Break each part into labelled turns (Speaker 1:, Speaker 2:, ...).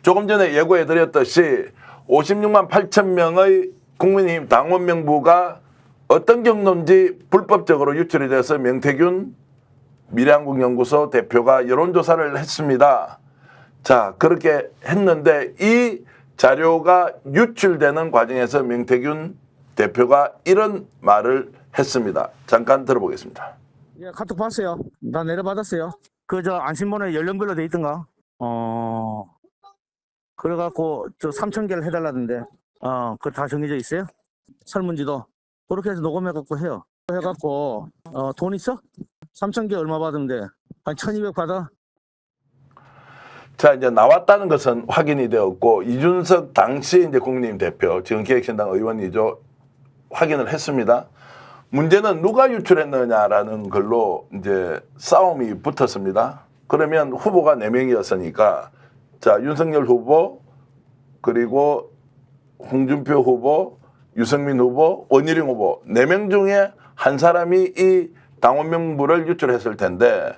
Speaker 1: 조금 전에 예고해드렸듯이 56만 8천 명의 국민의힘 당원 명부가 어떤 경로인지 불법적으로 유출이 돼서 명태균 미래한국연구소 대표가 여론조사를 했습니다. 자, 그렇게 했는데 이 자료가 유출되는 과정에서 명태균 대표가 이런 말을 했습니다. 잠깐 들어보겠습니다.
Speaker 2: 예, 카톡 봤어요. 다 내려받았어요. 그 저 안심번호에 연령별로 돼 있던가. 그래갖고 저 3,000개를 해달라던데. 그거 다 정해져 있어요? 설문지도 그렇게 해서 녹음해갖고 해요. 해갖고 돈 있어? 3,000개 얼마 받으면 돼? 한 1,200 받아?
Speaker 1: 자, 이제 나왔다는 것은 확인이 되었고 이준석 당시 이제 국민의힘 대표, 지금 기획신당 의원이죠, 확인을 했습니다. 문제는 누가 유출했느냐라는 걸로 이제 싸움이 붙었습니다. 그러면 후보가 4명이었으니까 자, 윤석열 후보, 그리고 홍준표 후보, 유승민 후보, 원희룡 후보 4명 중에 한 사람이 이 당원 명부를 유출했을 텐데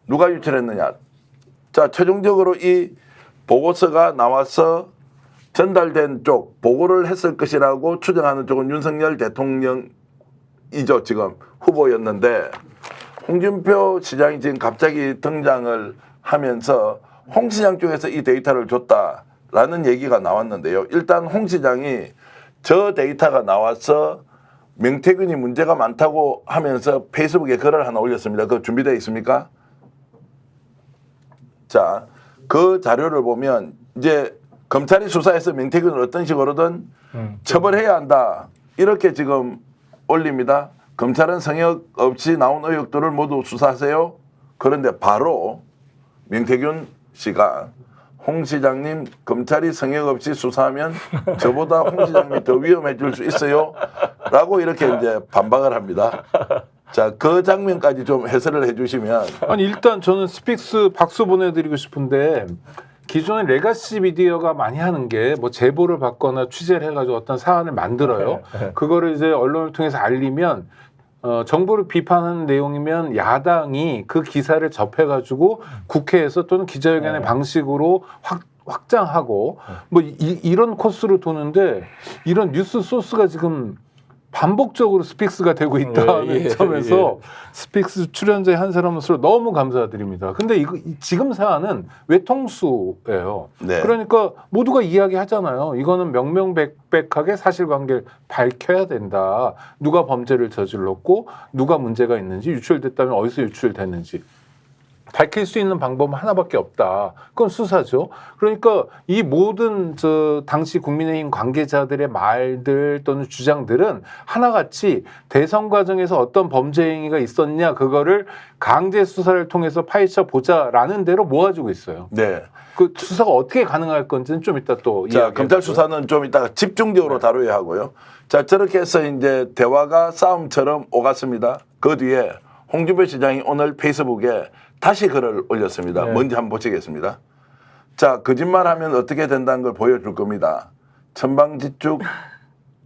Speaker 1: 누가 유출했느냐? 자, 최종적으로 이 보고서가 나와서 전달된 쪽, 보고를 했을 것이라고 추정하는 쪽은 윤석열 대통령이죠. 지금 후보였는데 홍준표 시장이 지금 갑자기 등장을 하면서 홍 시장 쪽에서 이 데이터를 줬다라는 얘기가 나왔는데요. 일단 홍 시장이 저 데이터가 나와서 명태균이 문제가 많다고 하면서 페이스북에 글을 하나 올렸습니다. 그거 준비되어 있습니까? 자, 그 자료를 보면 이제 검찰이 수사해서 명태균을 어떤 식으로든 처벌해야 한다, 이렇게 지금 올립니다. 검찰은 성역 없이 나온 의혹들을 모두 수사하세요. 그런데 바로 명태균 씨가 홍 시장님, 검찰이 성역 없이 수사하면 저보다 홍 시장님이 더 위험해질 수 있어요 라고 이렇게 이제 반박을 합니다. 자, 그 장면까지 좀 해설을 해주시면.
Speaker 3: 아니, 일단 저는 스픽스 박수 보내드리고 싶은데 기존의 레가시 미디어가 많이 하는 게 뭐 제보를 받거나 취재를 해가지고 어떤 사안을 만들어요. 그거를 이제 언론을 통해서 알리면 정부를 비판하는 내용이면 야당이 그 기사를 접해가지고 국회에서 또는 기자회견의 방식으로 확장하고 뭐 이런 코스로 도는데 이런 뉴스 소스가 지금 반복적으로 스픽스가 되고 있다는 점에서 스픽스 출연자의 한 사람으로서 너무 감사드립니다. 근데 지금 사안은 외통수예요.
Speaker 1: 네.
Speaker 3: 그러니까 모두가 이야기하잖아요. 이거는 명명백백하게 사실관계를 밝혀야 된다. 누가 범죄를 저질렀고 누가 문제가 있는지, 유출됐다면 어디서 유출됐는지 밝힐 수 있는 방법은 하나밖에 없다. 그건 수사죠. 그러니까 이 모든 당시 국민의힘 관계자들의 말들 또는 주장들은 하나같이 대선 과정에서 어떤 범죄 행위가 있었냐, 그거를 강제 수사를 통해서 파헤쳐 보자라는 대로 모아지고 있어요.
Speaker 1: 네.
Speaker 3: 그 수사가 어떻게 가능할 건지는 좀 이따 또
Speaker 1: 자, 검찰 수사는 좀 이따가 집중적으로 다뤄야 하고요. 자, 저렇게 해서 이제 대화가 싸움처럼 오갔습니다. 그 뒤에 홍준표 시장이 오늘 페이스북에 다시 글을 올렸습니다. 뭔지 한번 보시겠습니다. 자, 거짓말하면 어떻게 된다는 걸 보여줄 겁니다. 천방지축,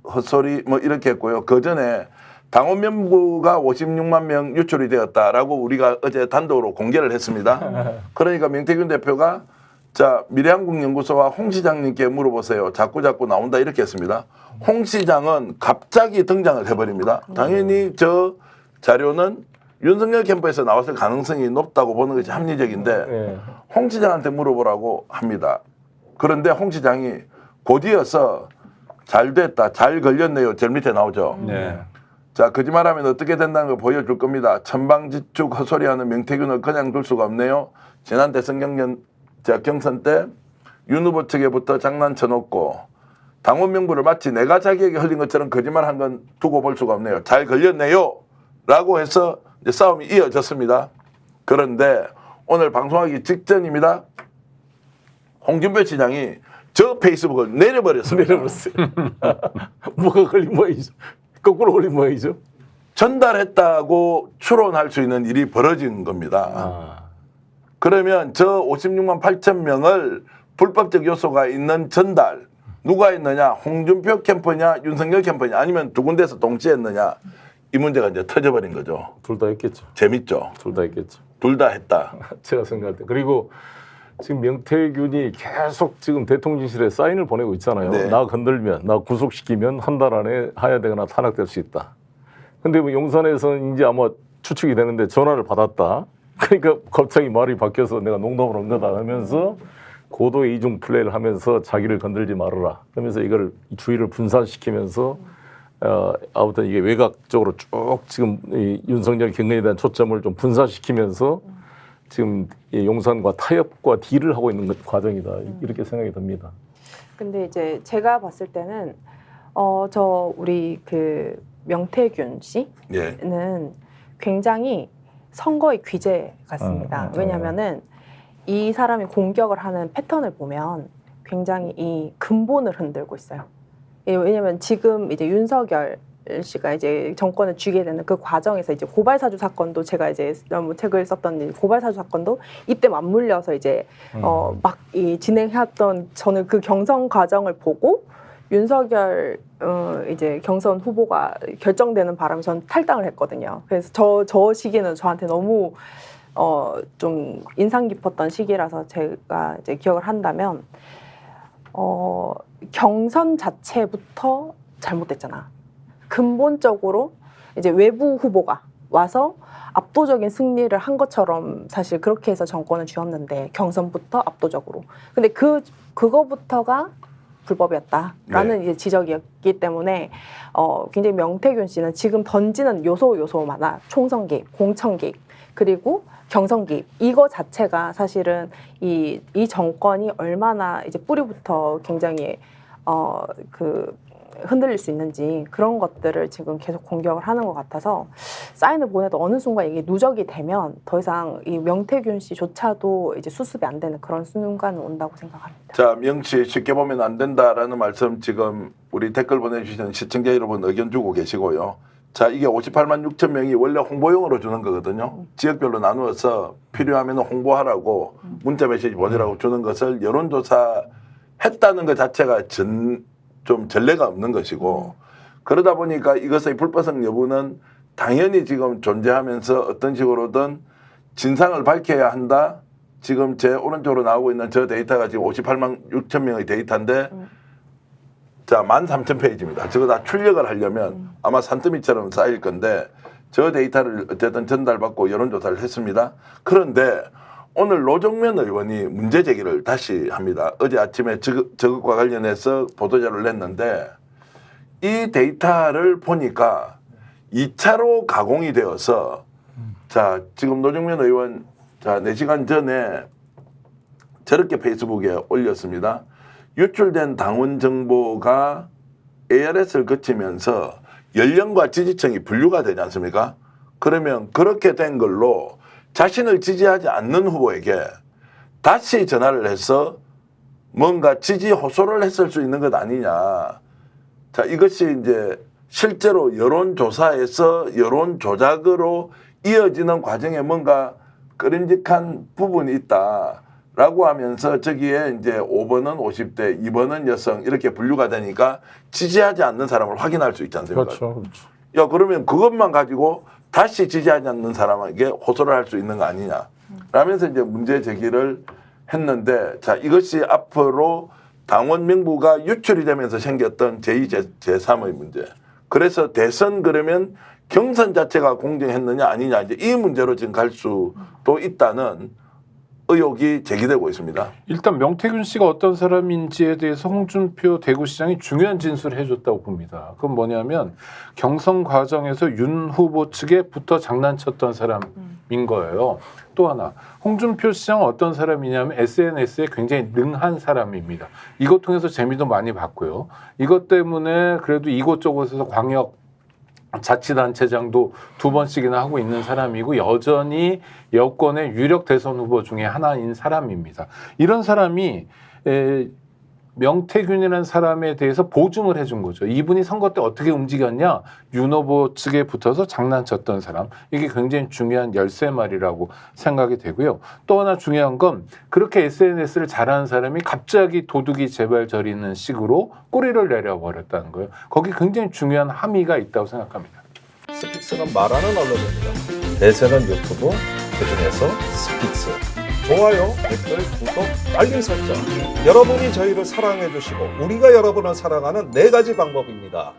Speaker 1: 헛소리 뭐 이렇게 했고요. 그 전에 당원 명부가 56만 명 유출이 되었다라고 우리가 어제 단독으로 공개를 했습니다. 그러니까 명태균 대표가 자, 미래한국연구소와 홍 시장님께 물어보세요. 자꾸 나온다, 이렇게 했습니다. 홍 시장은 갑자기 등장을 해버립니다. 당연히 저 자료는 윤석열 캠프에서 나왔을 가능성이 높다고 보는 것이 합리적인데 홍 시장한테 물어보라고 합니다. 그런데 홍 시장이 곧이어서 잘 됐다, 잘 걸렸네요, 제일 밑에 나오죠. 자, 거짓말하면 어떻게 된다는 걸 보여줄 겁니다. 천방지축 헛소리하는 명태균을 그냥 둘 수가 없네요. 지난 대선 경선 때 윤 후보 측에부터 장난쳐놓고 당원 명부를 마치 내가 자기에게 흘린 것처럼 거짓말한 건 두고 볼 수가 없네요. 잘 걸렸네요 라고 해서 이제 싸움이 이어졌습니다. 그런데 오늘 방송하기 직전입니다. 홍준표 시장이 저 페이스북을 내려버렸습니다.
Speaker 4: 내려버렸어요. 뭐가 걸린 모양이죠. 거꾸로 걸린 모양이죠.
Speaker 1: 전달했다고 추론할 수 있는 일이 벌어진 겁니다. 그러면 저 56만 8천 명을 불법적 요소가 있는 전달, 누가 했느냐? 홍준표 캠프냐, 윤석열 캠프냐, 아니면 두 군데에서 동시에 했느냐? 이 문제가 이제 터져버린 거죠.
Speaker 4: 둘 다 했겠죠.
Speaker 1: 재밌죠?
Speaker 4: 둘 다 했겠죠.
Speaker 1: 둘 다 했다.
Speaker 4: 제가 생각할 때. 그리고 지금 명태균이 계속 지금 대통령실에 사인을 보내고 있잖아요.
Speaker 1: 네.
Speaker 4: 나 건들면, 나 구속시키면 한 달 안에 하야되거나 탄핵될 수 있다. 근데 뭐 용산에서는 이제 아마 추측이 되는데 전화를 받았다. 그러니까 갑자기 말이 바뀌어서 내가 농담으로 한 거다 하면서 고도의 이중 플레이를 하면서 자기를 건들지 말아라. 그러면서 이걸 주의를 분산시키면서 아무튼 이게 외곽적으로 쭉 지금 이 윤석열 경선에 대한 초점을 좀 분산시키면서 지금 이 용산과 타협과 딜을 하고 있는 과정이다. 이렇게 생각이 듭니다.
Speaker 5: 근데 이제 제가 봤을 때는 우리 그 명태균 씨는
Speaker 1: 예.
Speaker 5: 굉장히 선거의 귀재 같습니다. 왜냐하면은 이 사람이 공격을 하는 패턴을 보면 굉장히 이 근본을 흔들고 있어요. 왜냐하면 지금 이제 윤석열 씨가 이제 정권을 쥐게 되는 그 과정에서 이제 고발사주 사건도 제가 이제 책을 썼던 고발사주 사건도 이때 맞물려서 이제 막 이 진행해왔던 저는 그 경선 과정을 보고 윤석열 이제 경선 후보가 결정되는 바람에 저는 탈당을 했거든요. 그래서 저 시기는 저한테 너무 좀 인상 깊었던 시기라서 제가 이제 기억을 한다면 경선 자체부터 잘못됐잖아. 근본적으로 이제 외부 후보가 와서 압도적인 승리를 한 것처럼 사실 그렇게 해서 정권을 쥐었는데 경선부터 압도적으로. 근데 그거부터가 불법이었다라는 이제 지적이었기 때문에 굉장히 명태균 씨는 지금 던지는 요소마다 총선 개입, 공천 개입, 그리고 경선 개입 이거 자체가 사실은 이 정권이 얼마나 이제 뿌리부터 굉장히 흔들릴 수 있는지 그런 것들을 지금 계속 공격을 하는 것 같아서 사인을 보내도 어느 순간 이게 누적이 되면 더 이상 이 명태균 씨조차도 이제 수습이 안 되는 그런 순간은 온다고 생각합니다.
Speaker 1: 자, 명치 쉽게 보면 안 된다라는 말씀 지금 우리 댓글 보내주시는 시청자 여러분 의견 주고 계시고요. 자, 이게 58만 6천 명이 원래 홍보용으로 주는 거거든요. 지역별로 나누어서 필요하면 홍보하라고 문자 메시지 보내라고 주는 것을 여론조사 했다는 것 자체가 좀 전례가 없는 것이고 그러다 보니까 이것의 불법성 여부는 당연히 지금 존재하면서 어떤 식으로든 진상을 밝혀야 한다. 지금 제 오른쪽으로 나오고 있는 저 데이터가 지금 58만 6천 명의 데이터인데 자, 13,000페이지입니다. 저거 다 출력을 하려면 아마 산더미처럼 쌓일 건데 저 데이터를 어쨌든 전달받고 여론조사를 했습니다. 그런데 오늘 노정면 의원이 문제 제기를 다시 합니다. 어제 아침에 저것과 관련해서 보도자료를 냈는데 이 데이터를 보니까 2차로 가공이 되어서 자, 지금 노정면 의원 자, 4시간 전에 저렇게 페이스북에 올렸습니다. 유출된 당원 정보가 ARS를 거치면서 연령과 지지층이 분류가 되지 않습니까? 그러면 그렇게 된 걸로 자신을 지지하지 않는 후보에게 다시 전화를 해서 뭔가 지지 호소를 했을 수 있는 것 아니냐. 자, 이것이 이제 실제로 여론조사에서 여론 조작으로 이어지는 과정에 뭔가 끄림직한 부분이 있다라고 하면서 저기에 이제 5번은 50대, 2번은 여성 이렇게 분류가 되니까 지지하지 않는 사람을 확인할 수 있지 않습니까?
Speaker 4: 그렇죠.
Speaker 1: 야, 그러면 그것만 가지고 다시 지지하지 않는 사람에게 호소를 할 수 있는 거 아니냐. 라면서 이제 문제 제기를 했는데 자, 이것이 앞으로 당원 명부가 유출이 되면서 생겼던 제2, 제3의 문제. 그래서 대선 그러면 경선 자체가 공정했느냐 아니냐 이제 이 문제로 지금 갈 수도 있다는 의혹이 제기되고 있습니다.
Speaker 3: 일단 명태균 씨가 어떤 사람인지에 대해서 홍준표 대구시장이 중요한 진술을 해줬다고 봅니다. 그건 뭐냐면 경선 과정에서 윤 후보 측에 붙어 장난쳤던 사람인 거예요. 또 하나 홍준표 시장은 어떤 사람이냐면 SNS에 굉장히 능한 사람입니다. 이것 통해서 재미도 많이 봤고요. 이것 때문에 그래도 이곳저곳에서 광역 자치단체장도 2번씩이나 하고 있는 사람이고 여전히 여권의 유력 대선 후보 중에 하나인 사람입니다. 이런 사람이 명태균이라는 사람에 대해서 보증을 해준 거죠. 이분이 선거 때 어떻게 움직였냐? 윤 후보 측에 붙어서 장난쳤던 사람. 이게 굉장히 중요한 열쇠말이라고 생각이 되고요. 또 하나 중요한 건 그렇게 SNS를 잘하는 사람이 갑자기 도둑이 제발 저리는 식으로 꼬리를 내려버렸다는 거예요. 거기 굉장히 중요한 함의가 있다고 생각합니다.
Speaker 4: 스픽스는 말하는 언론입니다. 대세는 유튜브, 그중에서 스픽스.
Speaker 6: 좋아요, 댓글, 구독, 알림 설정. 여러분이 저희를 사랑해 주시고 우리가 여러분을 사랑하는 4가지 방법입니다.